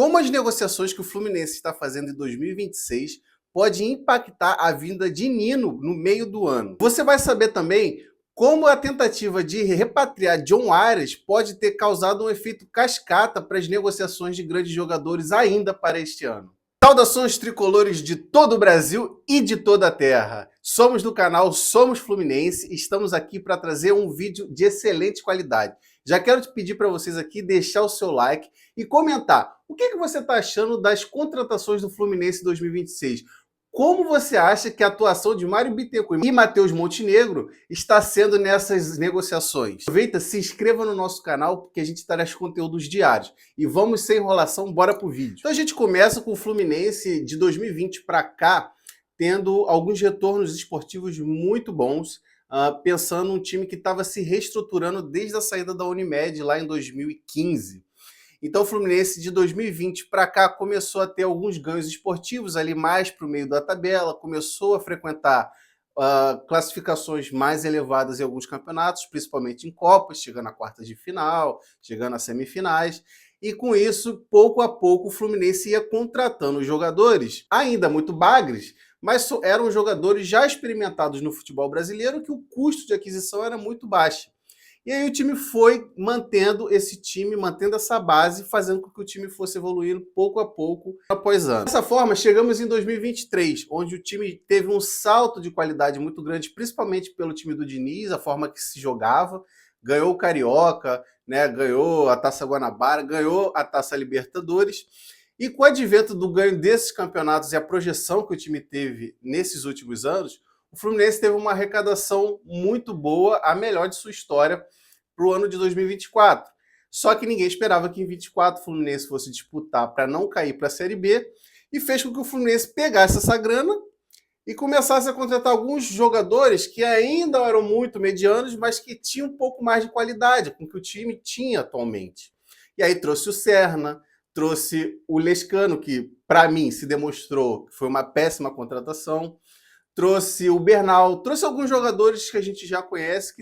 Como as negociações que o Fluminense está fazendo em 2026 pode impactar a vinda de Nino no meio do ano. Você vai saber também como a tentativa de repatriar John Arias pode ter causado um efeito cascata para as negociações de grandes jogadores ainda para este ano. Saudações tricolores de todo o Brasil e de toda a terra. Somos do canal Somos Fluminense e estamos aqui para trazer um vídeo de excelente qualidade. Já quero te pedir para vocês aqui deixar o seu like e comentar o que você está achando das contratações do Fluminense 2026. Como você acha que a atuação de Mário Bittencourt e Matheus Montenegro está sendo nessas negociações? Aproveita, se inscreva no nosso canal, porque a gente traz conteúdos diários. E vamos sem enrolação, bora pro vídeo. Então a gente começa com o Fluminense de 2020 para cá, tendo alguns retornos esportivos muito bons, pensando num time que estava se reestruturando desde a saída da Unimed lá em 2015. Então o Fluminense de 2020 para cá começou a ter alguns ganhos esportivos ali mais para o meio da tabela, começou a frequentar classificações mais elevadas em alguns campeonatos, principalmente em Copas, chegando a quartas de final, chegando a semifinais. E com isso, pouco a pouco, o Fluminense ia contratando jogadores, ainda muito bagres, mas eram jogadores já experimentados no futebol brasileiro, que o custo de aquisição era muito baixo. E aí o time foi mantendo essa base, fazendo com que o time fosse evoluindo pouco a pouco, após ano. Dessa forma, chegamos em 2023, onde o time teve um salto de qualidade muito grande, principalmente pelo time do Diniz, a forma que se jogava, ganhou o Carioca, né, ganhou a Taça Guanabara, ganhou a Taça Libertadores, e com o advento do ganho desses campeonatos e a projeção que o time teve nesses últimos anos, o Fluminense teve uma arrecadação muito boa, a melhor de sua história, para o ano de 2024. Só que ninguém esperava que em 2024 o Fluminense fosse disputar para não cair para a Série B, e fez com que o Fluminense pegasse essa grana e começasse a contratar alguns jogadores que ainda eram muito medianos, mas que tinham um pouco mais de qualidade, com o que o time tinha atualmente. E aí trouxe o Serna, trouxe o Lescano, que para mim se demonstrou que foi uma péssima contratação, trouxe o Bernal, trouxe alguns jogadores que a gente já conhece,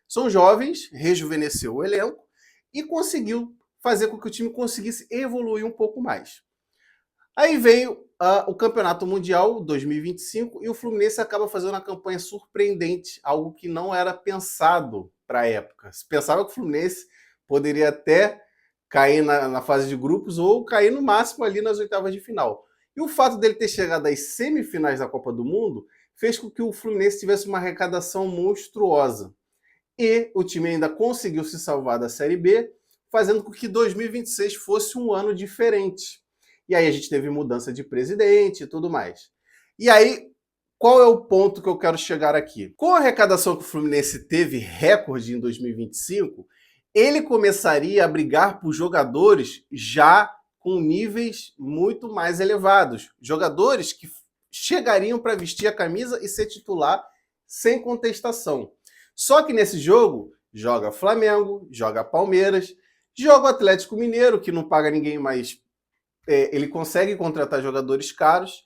são jovens, rejuvenesceu o elenco e conseguiu fazer com que o time conseguisse evoluir um pouco mais. Aí veio o Campeonato Mundial 2025 e o Fluminense acaba fazendo uma campanha surpreendente, algo que não era pensado para a época. Se pensava que o Fluminense poderia até cair na fase de grupos ou cair no máximo ali nas oitavas de final. E o fato dele ter chegado às semifinais da Copa do Mundo fez com que o Fluminense tivesse uma arrecadação monstruosa. E o time ainda conseguiu se salvar da Série B, fazendo com que 2026 fosse um ano diferente. E aí a gente teve mudança de presidente e tudo mais. E aí, qual é o ponto que eu quero chegar aqui? Com a arrecadação que o Fluminense teve recorde em 2025, ele começaria a brigar por jogadores já com níveis muito mais elevados. Jogadores que chegariam para vestir a camisa e ser titular sem contestação. Só que nesse jogo, joga Flamengo, joga Palmeiras, joga o Atlético Mineiro, que não paga ninguém, mas ele consegue contratar jogadores caros.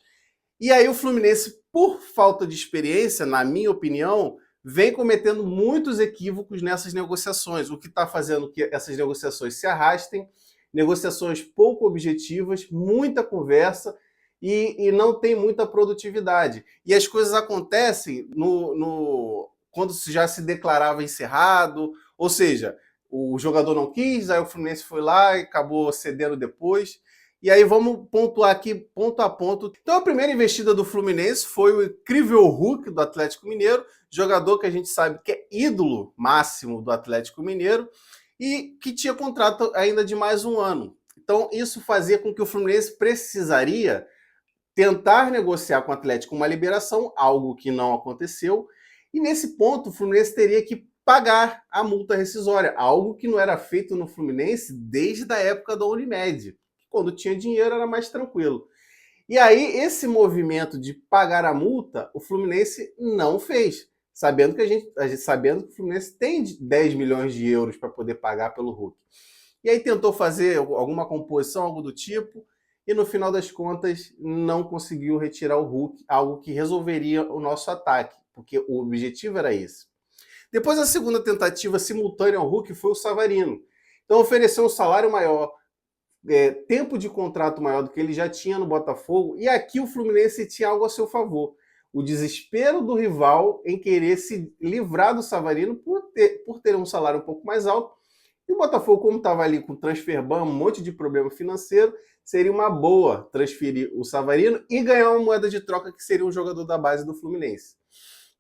E aí o Fluminense, por falta de experiência, na minha opinião, vem cometendo muitos equívocos nessas negociações, o que está fazendo que essas negociações se arrastem, negociações pouco objetivas, muita conversa e não tem muita produtividade. E as coisas acontecem quando já se declarava encerrado, ou seja, o jogador não quis, aí o Fluminense foi lá e acabou cedendo depois. E aí vamos pontuar aqui ponto a ponto. Então a primeira investida do Fluminense foi o incrível Hulk do Atlético Mineiro, jogador que a gente sabe que é ídolo máximo do Atlético Mineiro e que tinha contrato ainda de mais um ano. Então isso fazia com que o Fluminense precisaria tentar negociar com o Atlético uma liberação, algo que não aconteceu. E nesse ponto o Fluminense teria que pagar a multa rescisória, algo que não era feito no Fluminense desde a época da Unimed. Quando tinha dinheiro era mais tranquilo. E aí, esse movimento de pagar a multa, o Fluminense não fez, sabendo que o Fluminense tem 10 milhões de euros para poder pagar pelo Hulk. E aí tentou fazer alguma composição, algo do tipo, e no final das contas não conseguiu retirar o Hulk, algo que resolveria o nosso ataque, porque o objetivo era esse. Depois, a segunda tentativa simultânea ao Hulk foi o Savarino. Então ofereceu um salário maior, tempo de contrato maior do que ele já tinha no Botafogo, e aqui o Fluminense tinha algo a seu favor. O desespero do rival em querer se livrar do Savarino por ter um salário um pouco mais alto. E o Botafogo, como estava ali com transfer ban, um monte de problema financeiro, seria uma boa transferir o Savarino e ganhar uma moeda de troca que seria um jogador da base do Fluminense.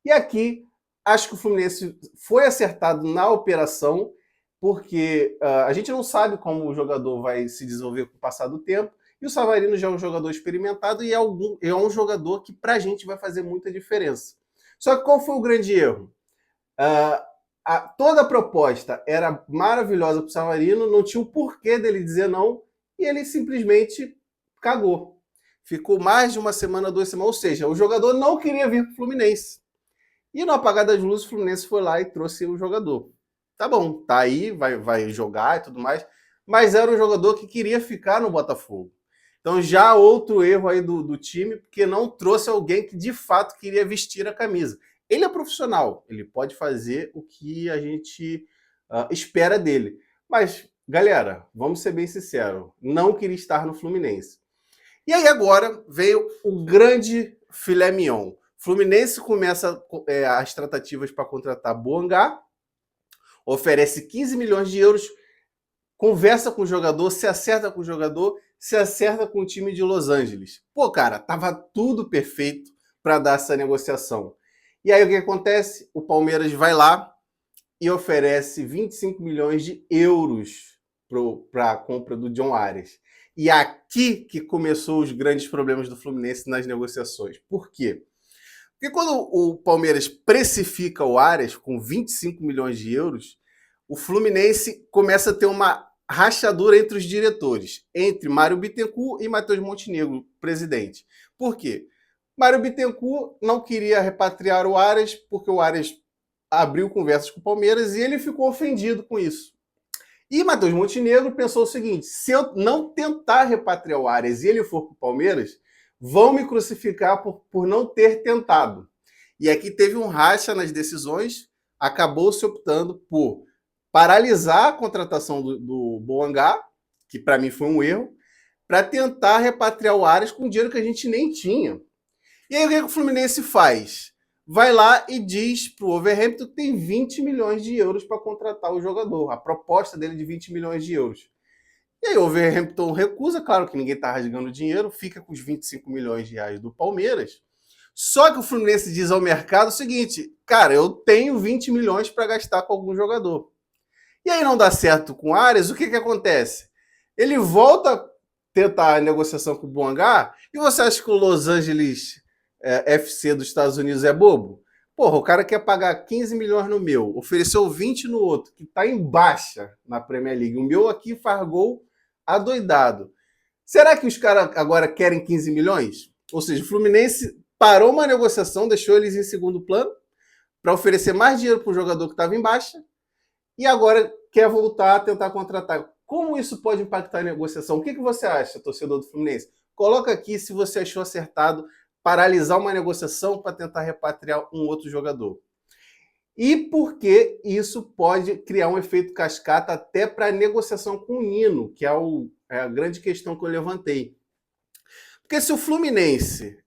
E aqui, acho que o Fluminense foi acertado na operação, porque a gente não sabe como o jogador vai se desenvolver com o passar do tempo, e o Savarino já é um jogador experimentado e é um jogador que pra gente vai fazer muita diferença. Só que qual foi o grande erro? Toda a proposta era maravilhosa para o Savarino, não tinha o porquê dele dizer não, e ele simplesmente cagou. Ficou mais de uma semana, 2 semanas, ou seja, o jogador não queria vir para o Fluminense. E no apagar das luzes, o Fluminense foi lá e trouxe o jogador. Tá bom, tá aí, vai jogar e tudo mais, mas era um jogador que queria ficar no Botafogo. Então já outro erro aí do time, porque não trouxe alguém que de fato queria vestir a camisa. Ele é profissional, ele pode fazer o que a gente espera dele. Mas, galera, vamos ser bem sinceros, não queria estar no Fluminense. E aí agora veio o grande filé mignon. Fluminense começa as tratativas para contratar Boangá, oferece 15 milhões de euros, conversa com o jogador, se acerta com o jogador, se acerta com o time de Los Angeles. Pô, cara, tava tudo perfeito para dar essa negociação. E aí o que acontece? O Palmeiras vai lá e oferece 25 milhões de euros para a compra do John Arias. E aqui que começou os grandes problemas do Fluminense nas negociações. Por quê? Porque quando o Palmeiras precifica o Arias com 25 milhões de euros, o Fluminense começa a ter uma rachadura entre os diretores, entre Mário Bittencourt e Matheus Montenegro, presidente. Por quê? Mário Bittencourt não queria repatriar o Arias, porque o Arias abriu conversas com o Palmeiras e ele ficou ofendido com isso. E Matheus Montenegro pensou o seguinte: se eu não tentar repatriar o Arias e ele for para o Palmeiras, vão me crucificar por não ter tentado. E aqui teve um racha nas decisões, acabou se optando por paralisar a contratação do Boangá, que para mim foi um erro, para tentar repatriar o Arias com dinheiro que a gente nem tinha. E aí o que o Fluminense faz? Vai lá e diz para o Wolverhampton que tem 20 milhões de euros para contratar o jogador. A proposta dele é de 20 milhões de euros. E aí o Wolverhampton recusa, claro que ninguém está rasgando dinheiro, fica com os 25 milhões de reais do Palmeiras. Só que o Fluminense diz ao mercado o seguinte: cara, eu tenho 20 milhões para gastar com algum jogador. E aí não dá certo com o Arias, o que acontece? Ele volta a tentar a negociação com o Boangá, e você acha que o Los Angeles FC dos Estados Unidos é bobo? Porra, o cara quer pagar 15 milhões no meu, ofereceu 20 no outro, que está em baixa na Premier League. O meu aqui faz gol adoidado. Será que os caras agora querem 15 milhões? Ou seja, o Fluminense parou uma negociação, deixou eles em segundo plano, para oferecer mais dinheiro para o jogador que estava em baixa, e agora quer voltar a tentar contratar. Como isso pode impactar a negociação? O que você acha, torcedor do Fluminense? Coloca aqui se você achou acertado paralisar uma negociação para tentar repatriar um outro jogador. E porque isso pode criar um efeito cascata até para a negociação com o Nino, que é a grande questão que eu levantei. Porque se o Fluminense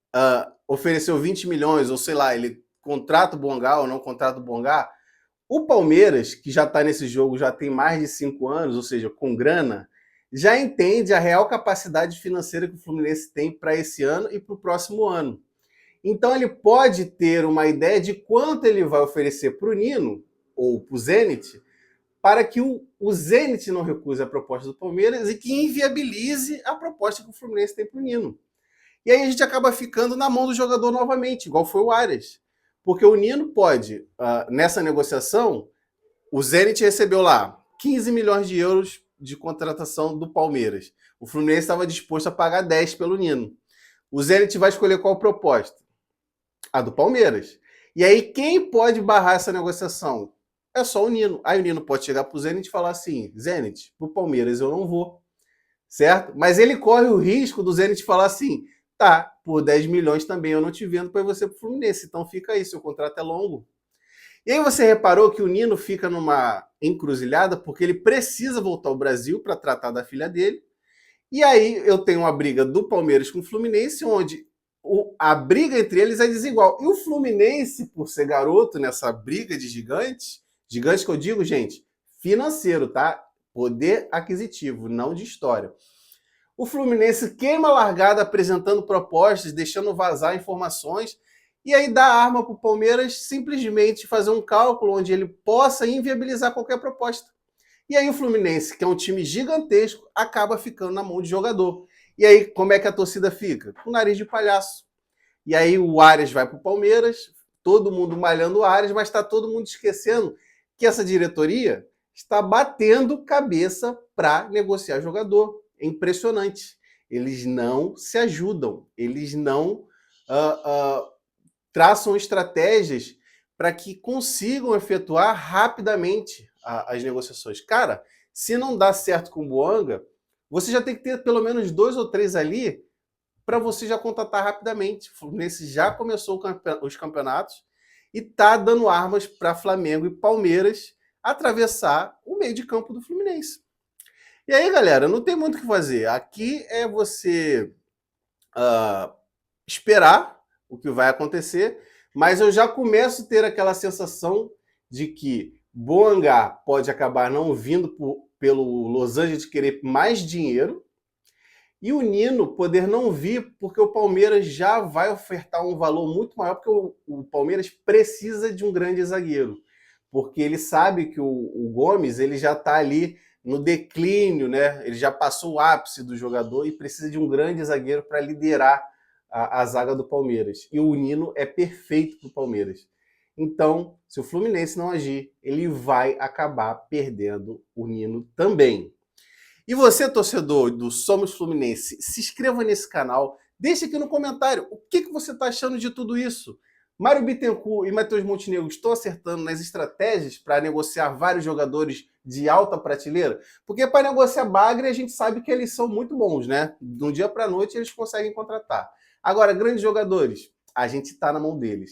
ofereceu 20 milhões, ou sei lá, ele contrata o Boangá ou não contrata o Boangá, o Palmeiras, que já está nesse jogo já tem mais de 5 anos, ou seja, com grana, já entende a real capacidade financeira que o Fluminense tem para esse ano e para o próximo ano. Então ele pode ter uma ideia de quanto ele vai oferecer para o Nino, ou para o Zenit, para que o Zenit não recuse a proposta do Palmeiras e que inviabilize a proposta que o Fluminense tem para o Nino. E aí a gente acaba ficando na mão do jogador novamente, igual foi o Arias. Porque o Nino pode, nessa negociação, o Zenit recebeu lá 15 milhões de euros de contratação do Palmeiras. O Fluminense estava disposto a pagar 10 pelo Nino. O Zenit vai escolher qual proposta? A do Palmeiras. E aí quem pode barrar essa negociação? É só o Nino. Aí o Nino pode chegar para o Zenit e falar assim: Zenit, para o Palmeiras eu não vou. Certo? Mas ele corre o risco do Zenit falar assim: tá, por 10 milhões também eu não te vendo para você pro Fluminense, então fica aí, seu contrato é longo. E aí você reparou que o Nino fica numa encruzilhada porque ele precisa voltar ao Brasil para tratar da filha dele E aí eu tenho uma briga do Palmeiras com o Fluminense, onde a briga entre eles é desigual. E o Fluminense, por ser garoto nessa briga de gigantes, gigantes que eu digo, gente, financeiro, tá? Poder aquisitivo, não de história. O Fluminense queima a largada apresentando propostas, deixando vazar informações, e aí dá arma para o Palmeiras simplesmente fazer um cálculo onde ele possa inviabilizar qualquer proposta. E aí o Fluminense, que é um time gigantesco, acaba ficando na mão de jogador. E aí como é que a torcida fica? Com o nariz de palhaço. E aí o Arias vai para o Palmeiras, todo mundo malhando o Arias, mas está todo mundo esquecendo que essa diretoria está batendo cabeça para negociar jogador. É impressionante. Eles não se ajudam, eles não traçam estratégias para que consigam efetuar rapidamente as negociações. Cara, se não dá certo com o Boanga, você já tem que ter pelo menos 2 ou 3 ali para você já contratar rapidamente. O Fluminense já começou os campeonatos e está dando armas para Flamengo e Palmeiras atravessar o meio de campo do Fluminense. E aí, galera, não tem muito o que fazer. Aqui é você esperar o que vai acontecer, mas eu já começo a ter aquela sensação de que Boangá pode acabar não vindo pelo Los Angeles querer mais dinheiro, e o Nino poder não vir porque o Palmeiras já vai ofertar um valor muito maior, porque o Palmeiras precisa de um grande zagueiro, porque ele sabe que o Gomes ele já está ali no declínio, né? Ele já passou o ápice do jogador e precisa de um grande zagueiro para liderar a zaga do Palmeiras. E o Nino é perfeito para o Palmeiras. Então, se o Fluminense não agir, ele vai acabar perdendo o Nino também. E você, torcedor do Somos Fluminense, se inscreva nesse canal, deixe aqui no comentário o que você está achando de tudo isso. Mário Bittencourt e Matheus Montenegro estão acertando nas estratégias para negociar vários jogadores de alta prateleira? Porque para negociar bagre a gente sabe que eles são muito bons, né? De um dia para a noite eles conseguem contratar. Agora, grandes jogadores, a gente está na mão deles.